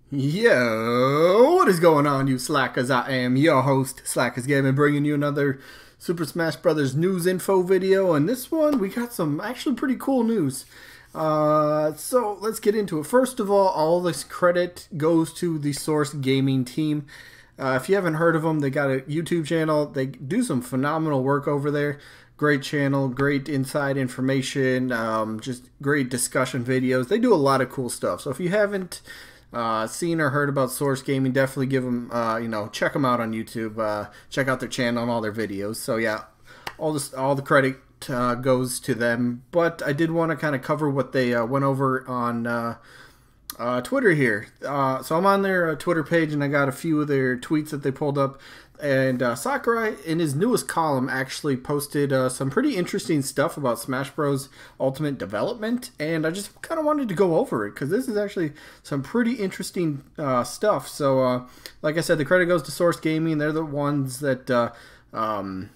Yo, what is going on, you slackers? I am your host, Slackerz Gaming, bringing you another Super Smash Brothers news info video. And this one, we got some actually pretty cool news. So let's get into it. First of all this credit goes to the Source Gaming team. If you haven't heard of them, they got a YouTube channel. They do some phenomenal work over there. Great channel, great inside information, just great discussion videos. They do a lot of cool stuff. So if you haven't seen or heard about Source Gaming, definitely give them, check them out on YouTube. Check out their channel and all their videos. So yeah, all the credit goes to them. But I did want to kind of cover what they went over on Twitter here. So I'm on their Twitter page, and I got a few of their tweets that they pulled up. And Sakurai, in his newest column, actually posted some pretty interesting stuff about Smash Bros. Ultimate development, and I just kind of wanted to go over it because this is actually some pretty interesting stuff. So, like I said, the credit goes to Source Gaming. They're the ones that kind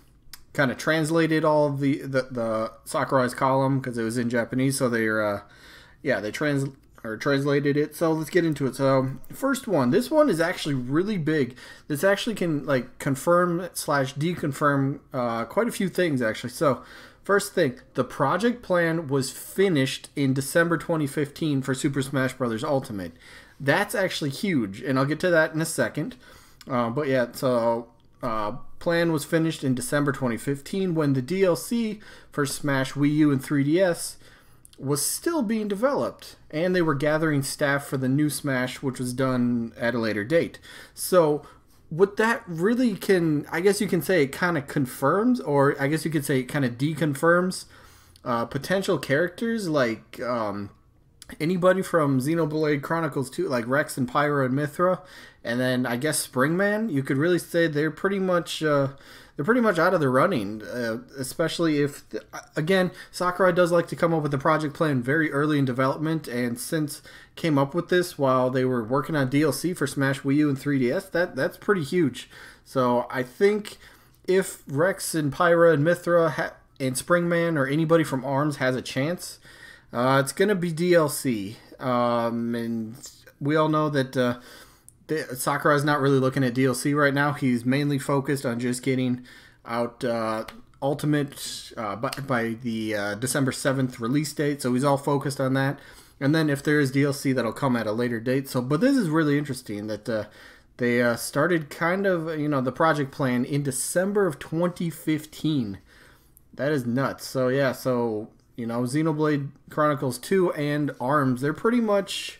of translated all of the Sakurai's column because it was in Japanese. So they're they translated it. So let's get into it. So first one, this one is actually really big. This actually can confirm / deconfirm quite a few things actually. So first thing, the project plan was finished in December 2015 for Super Smash Bros. Ultimate. That's actually huge, and I'll get to that in a second. But yeah, so plan was finished in December 2015 when the DLC for Smash Wii U and 3DS was still being developed, and they were gathering staff for the new Smash, which was done at a later date. So what that really can, I guess you can say it kind of confirms, or I guess you could say it kind of deconfirms potential characters like anybody from Xenoblade Chronicles 2, like Rex and Pyra and Mythra, and then I guess Springman. You could really say they're pretty much out of the running, especially if, again, Sakurai does like to come up with a project plan very early in development, and since came up with this while they were working on DLC for Smash Wii U and 3DS, that's pretty huge. So I think if Rex and Pyra and Mythra and Springman or anybody from ARMS has a chance, it's going to be DLC. And we all know that Sakurai's not really looking at DLC right now. He's mainly focused on just getting out Ultimate by the December 7th release date. So he's all focused on that. And then if there is DLC, that'll come at a later date. So, but this is really interesting that they started kind of, the project plan in December of 2015. That is nuts. So yeah, so, Xenoblade Chronicles 2 and ARMS, they're pretty much,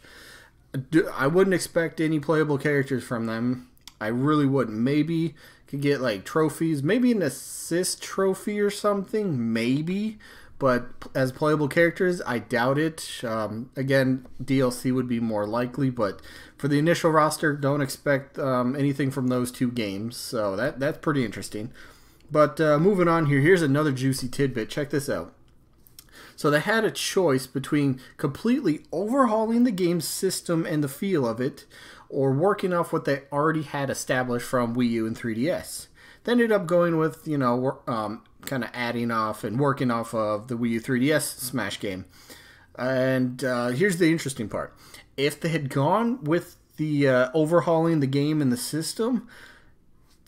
I wouldn't expect any playable characters from them. I really wouldn't. Maybe could get like trophies, maybe an assist trophy or something, maybe. But as playable characters, I doubt it. Again, DLC would be more likely, but for the initial roster, don't expect anything from those two games. So that's pretty interesting. But moving on here, here's another juicy tidbit. Check this out. So they had a choice between completely overhauling the game's system and the feel of it, or working off what they already had established from Wii U and 3DS. They ended up going with, kind of adding off and working off of the Wii U 3DS Smash game. And here's the interesting part. If they had gone with the overhauling the game and the system,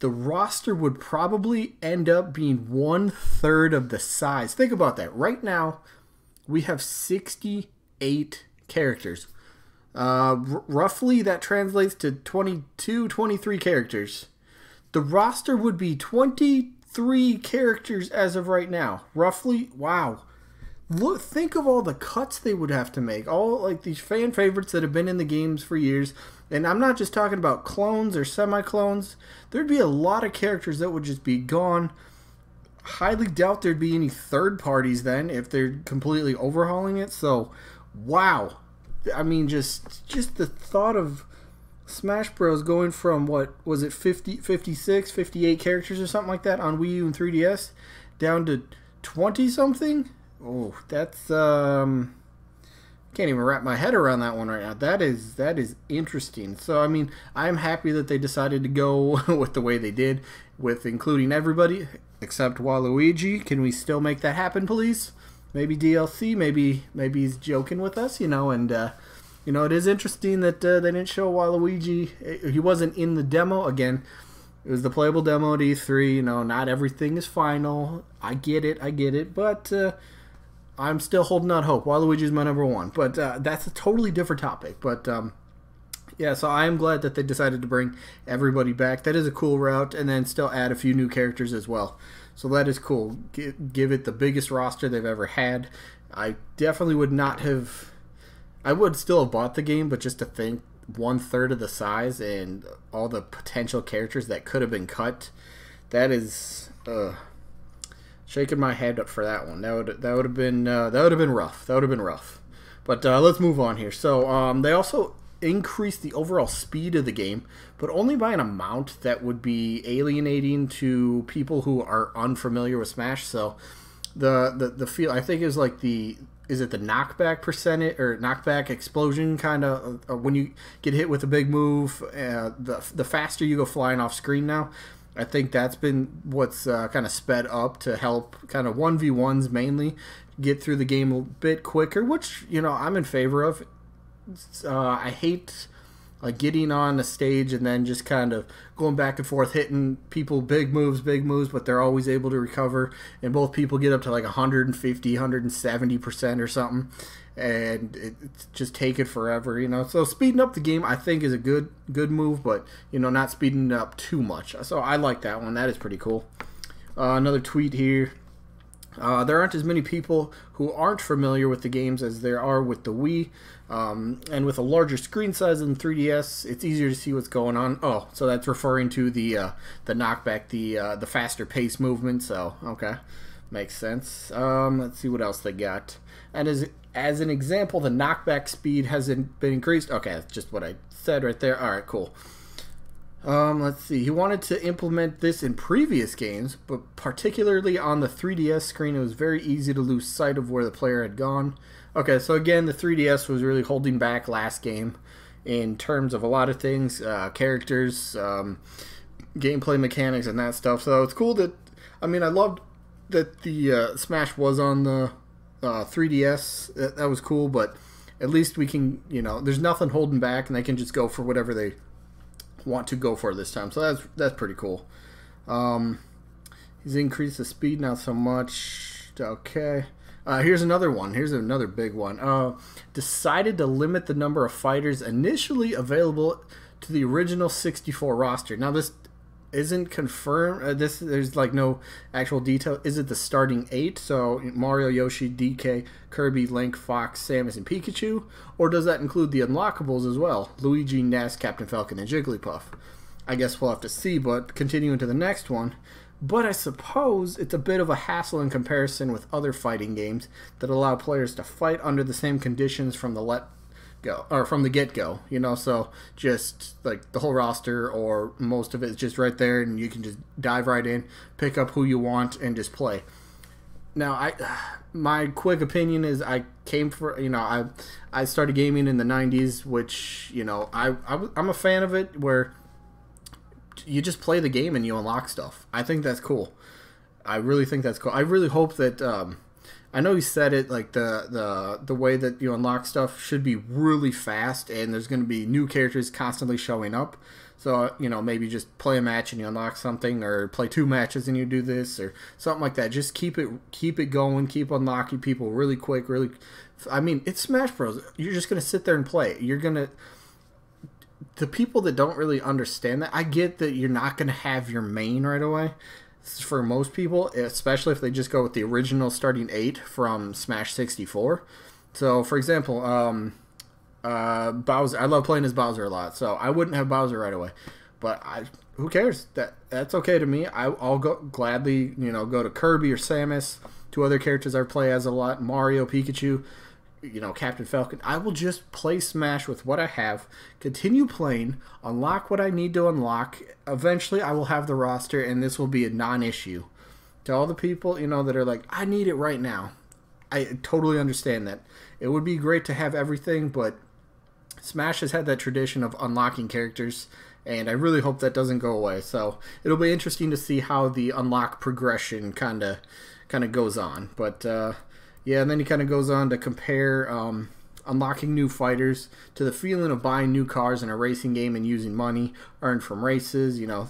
the roster would probably end up being 1/3 of the size. Think about that. Right now, we have 68 characters. Roughly, that translates to 22, 23 characters. The roster would be 23 characters as of right now. Roughly, wow. Look, think of all the cuts they would have to make. All like these fan favorites that have been in the games for years. And I'm not just talking about clones or semi-clones. There'd be a lot of characters that would just be gone. Highly doubt there'd be any third parties then if they're completely overhauling it. So, wow. I mean, just the thought of Smash Bros. Going from, what was it, 50, 56, 58 characters or something like that on Wii U and 3DS down to 20-something? Oh, that's, can't even wrap my head around that one right now. That is interesting. So, I mean, I'm happy that they decided to go with the way they did, with including everybody except Waluigi. Can we still make that happen, please? Maybe DLC, maybe he's joking with us, and You know, it is interesting that they didn't show Waluigi. He wasn't in the demo. Again, it was the playable demo at E3. You know, not everything is final. I get it. But I'm still holding out hope. Waluigi's my number one. But that's a totally different topic. But yeah, so I am glad that they decided to bring everybody back. That is a cool route. And then still add a few new characters as well. So that is cool. Give it the biggest roster they've ever had. I definitely would not have... I would still have bought the game, but just to think 1/3 of the size and all the potential characters that could have been cut, that is shaking my head up for that one. That would have been rough. That would have been rough. But let's move on here. So they also increased the overall speed of the game, but only by an amount that would be alienating to people who are unfamiliar with Smash. So the feel, I think, is like the... Is it the knockback percentage or knockback explosion kind of when you get hit with a big move? The faster you go flying off screen now, I think that's been what's kind of sped up to help kind of 1v1s mainly get through the game a bit quicker, which, you know, I'm in favor of. I hate like getting on the stage and then just kind of going back and forth, hitting people big moves, but they're always able to recover. And both people get up to like 150, 170% or something. And it's just taking forever, you know. So speeding up the game, I think, is a good move, but, you know, not speeding it up too much. So I like that one. That is pretty cool. Another tweet here. There aren't as many people who aren't familiar with the games as there are with the Wii. And with a larger screen size than 3DS, it's easier to see what's going on. Oh, so that's referring to the knockback, the faster pace movement. So, okay, makes sense. Let's see what else they got. And as an example, the knockback speed hasn't been increased. Okay, that's just what I said right there. All right, cool. Let's see. He wanted to implement this in previous games, but particularly on the 3DS screen, it was very easy to lose sight of where the player had gone. Okay, so again, the 3DS was really holding back last game in terms of a lot of things, characters, gameplay mechanics, and that stuff. So it's cool that, I mean, I loved that the Smash was on the 3DS. That was cool, but at least we can, you know, there's nothing holding back, and they can just go for whatever they want to go for this time. So that's pretty cool. He's increased the speed, not so much. Okay. Here's another one. Here's another big one. Decided to limit the number of fighters initially available to the original 64 roster. Now this isn't confirmed. There's like no actual detail. Is it the starting 8? So Mario, Yoshi, DK, Kirby, Link, Fox, Samus, and Pikachu? Or does that include the unlockables as well? Luigi, Ness, Captain Falcon, and Jigglypuff. I guess we'll have to see, but continuing to the next one. But I suppose it's a bit of a hassle in comparison with other fighting games that allow players to fight under the same conditions from the get-go, you know. So just like the whole roster or most of it is just right there, and you can just dive right in, pick up who you want, and just play. Now, my quick opinion is I started gaming in the 90s, which, you know, I'm a fan of it, where you just play the game and you unlock stuff. I think that's cool. I really think that's cool. I really hope that I know he said it, like the way that you unlock stuff should be really fast, and there's going to be new characters constantly showing up. So, you know, maybe just play a match and you unlock something, or play 2 matches and you do this, or something like that. Just keep it going, keep unlocking people really quick, really. I mean, it's Smash Bros. You're just going to sit there and play. You're going to. The people that don't really understand that, I get that you're not going to have your main right away. This is for most people, especially if they just go with the original starting 8 from Smash 64. So, for example, Bowser. I love playing as Bowser a lot, so I wouldn't have Bowser right away. But who cares? That's okay to me. I'll gladly, you know, go to Kirby or Samus, 2 other characters I play as a lot, Mario, Pikachu, you know, Captain Falcon. I will just play Smash with what I have, continue playing, unlock what I need to unlock. Eventually, I will have the roster, and this will be a non-issue. To all the people, you know, that are like, I need it right now, I totally understand that. It would be great to have everything, but Smash has had that tradition of unlocking characters, and I really hope that doesn't go away. So it'll be interesting to see how the unlock progression kind of goes on. But yeah, and then he kind of goes on to compare unlocking new fighters, to the feeling of buying new cars in a racing game and using money earned from races. You know,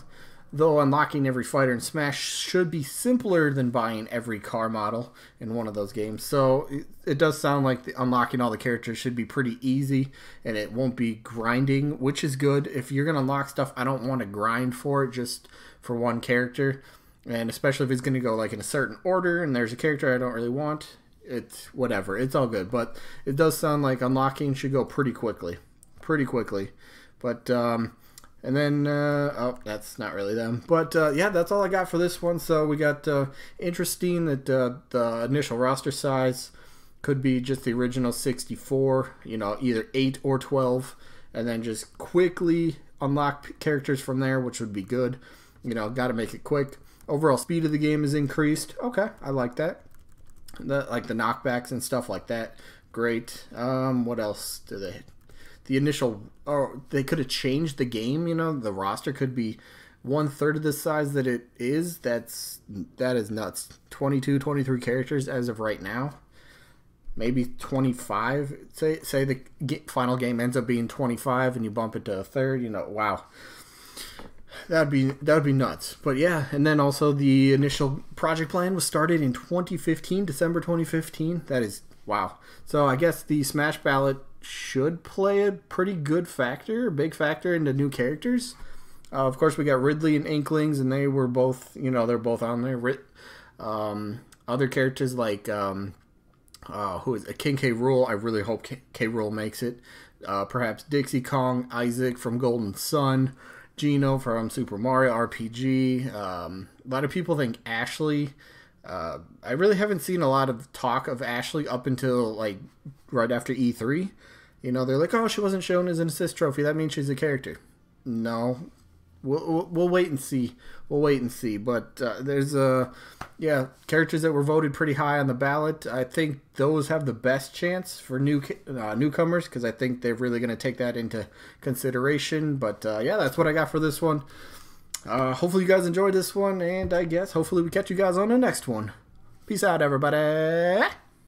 though unlocking every fighter in Smash should be simpler than buying every car model in one of those games. So it does sound like unlocking all the characters should be pretty easy, and it won't be grinding, which is good. If you're going to unlock stuff, I don't want to grind for it just for one character. And especially if it's going to go like in a certain order and there's a character I don't really want, it's whatever. It's all good. But it does sound like unlocking should go pretty quickly. Pretty quickly. But, and then, oh, that's not really them. But, yeah, that's all I got for this one. So we got interesting that the initial roster size could be just the original 64, you know, either 8 or 12. And then just quickly unlock characters from there, which would be good. You know, got to make it quick. Overall speed of the game is increased. Okay, I like that. Like the knockbacks and stuff like that. Great. What else do they? The initial. Oh, they could have changed the game. You know, the roster could be 1/3 of the size that it is. That is nuts. 22, 23 characters as of right now. Maybe 25. Say the final game ends up being 25, and you bump it to a third. You know, wow. That would be nuts. But yeah, and then also the initial project plan was started in 2015, December 2015. That is, wow. So I guess the Smash Ballot should play a pretty good factor, a big factor into new characters. Of course, we got Ridley and Inklings, and they were both, you know, they're both on there. Other characters like, who is it? King K. Rool. I really hope K. Rool makes it. Perhaps Dixie Kong, Isaac from Golden Sun, Gino from Super Mario RPG. A lot of people think Ashley. I really haven't seen a lot of talk of Ashley up until like right after E3. You know, they're like, oh, she wasn't shown as an assist trophy. That means she's a character. No. We'll wait and see. We'll wait and see. But there's yeah, characters that were voted pretty high on the ballot. I think those have the best chance for newcomers, because I think they're really going to take that into consideration. But yeah, that's what I got for this one. Hopefully you guys enjoyed this one, and I guess hopefully we catch you guys on the next one. Peace out, everybody.